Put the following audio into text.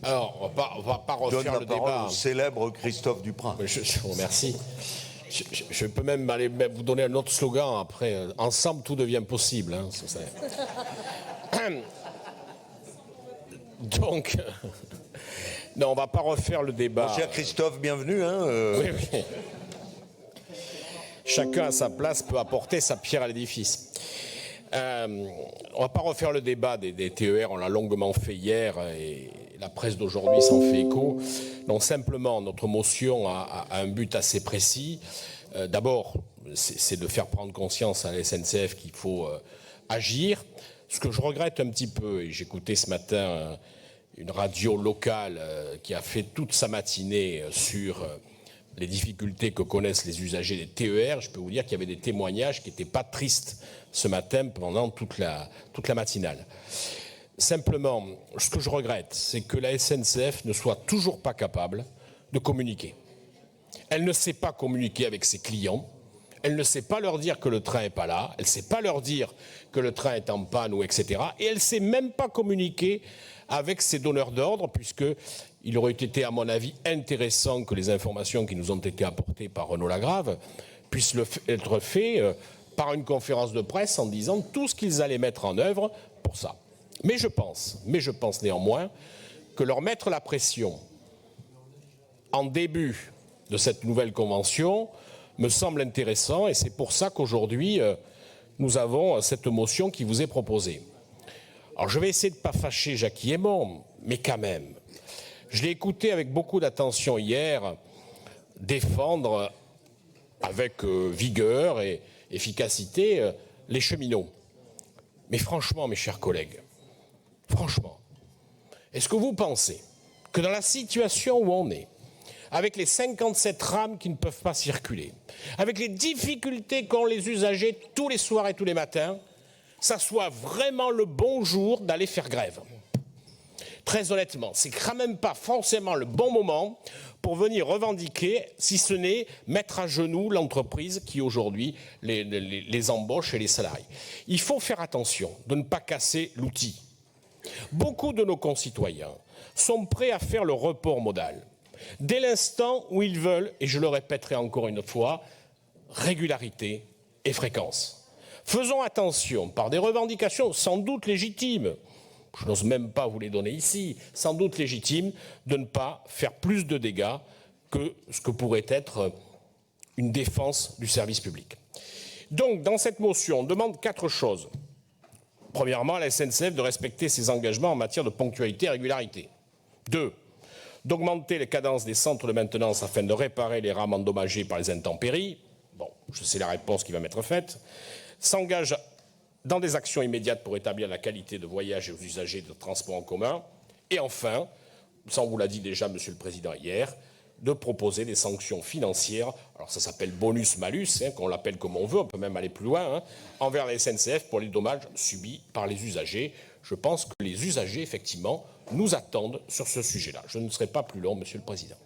Alors, on va pas refaire le débat. Au célèbre Christophe Duprat. Je vous remercie. Je peux même aller vous donner un autre slogan après. Ensemble, tout devient possible. Hein, donc, non, on va pas refaire le débat. Mon cher Christophe, bienvenue. Hein, Oui, oui. Chacun à sa place peut apporter sa pierre à l'édifice. On va pas refaire le débat des TER, on l'a longuement fait hier et la presse d'aujourd'hui s'en fait écho. Donc simplement, notre motion a un but assez précis. D'abord, c'est de faire prendre conscience à la SNCF qu'il faut agir. Ce que je regrette un petit peu, et j'écoutais ce matin une radio locale qui a fait toute sa matinée sur les difficultés que connaissent les usagers des TER, je peux vous dire qu'il y avait des témoignages qui n'étaient pas tristes ce matin pendant toute la matinale. Simplement, ce que je regrette, c'est que la SNCF ne soit toujours pas capable de communiquer. Elle ne sait pas communiquer avec ses clients, elle ne sait pas leur dire que le train n'est pas là, elle ne sait pas leur dire que le train est en panne ou etc. Et elle ne sait même pas communiquer avec ses donneurs d'ordre, puisqu'il aurait été, à mon avis, intéressant que les informations qui nous ont été apportées par Renaud Lagrave puissent être faites par une conférence de presse en disant tout ce qu'ils allaient mettre en œuvre pour ça. Mais je pense néanmoins que leur mettre la pression en début de cette nouvelle convention me semble intéressant et c'est pour ça qu'aujourd'hui nous avons cette motion qui vous est proposée. Alors je vais essayer de ne pas fâcher Jacky Aymon, mais quand même, je l'ai écouté avec beaucoup d'attention hier défendre avec vigueur et efficacité les cheminots. Mais franchement, mes chers collègues, franchement, est-ce que vous pensez que dans la situation où on est, avec les 57 rames qui ne peuvent pas circuler, avec les difficultés qu'ont les usagers tous les soirs et tous les matins, ça soit vraiment le bon jour d'aller faire grève? Très honnêtement, c'est quand même pas forcément le bon moment pour venir revendiquer, si ce n'est mettre à genoux l'entreprise qui aujourd'hui les embauche et les salariés. Il faut faire attention de ne pas casser l'outil. Beaucoup de nos concitoyens sont prêts à faire le report modal dès l'instant où ils veulent, et je le répéterai encore une fois, régularité et fréquence. Faisons attention, par des revendications sans doute légitimes, je n'ose même pas vous les donner ici, sans doute légitimes, de ne pas faire plus de dégâts que ce que pourrait être une défense du service public. Donc, dans cette motion, on demande 4 choses. Premièrement, à la SNCF de respecter ses engagements en matière de ponctualité et régularité. 2. D'augmenter les cadences des centres de maintenance afin de réparer les rames endommagées par les intempéries. Bon, je sais la réponse qui va m'être faite. S'engage dans des actions immédiates pour établir la qualité de voyage aux usagers de transport en commun. Et enfin, ça on vous l'a dit déjà, Monsieur le Président, hier, de proposer des sanctions financières, alors ça s'appelle bonus-malus, qu'on l'appelle comme on veut, on peut même aller plus loin, envers la SNCF pour les dommages subis par les usagers. Je pense que les usagers, effectivement, nous attendent sur ce sujet-là. Je ne serai pas plus long, Monsieur le Président.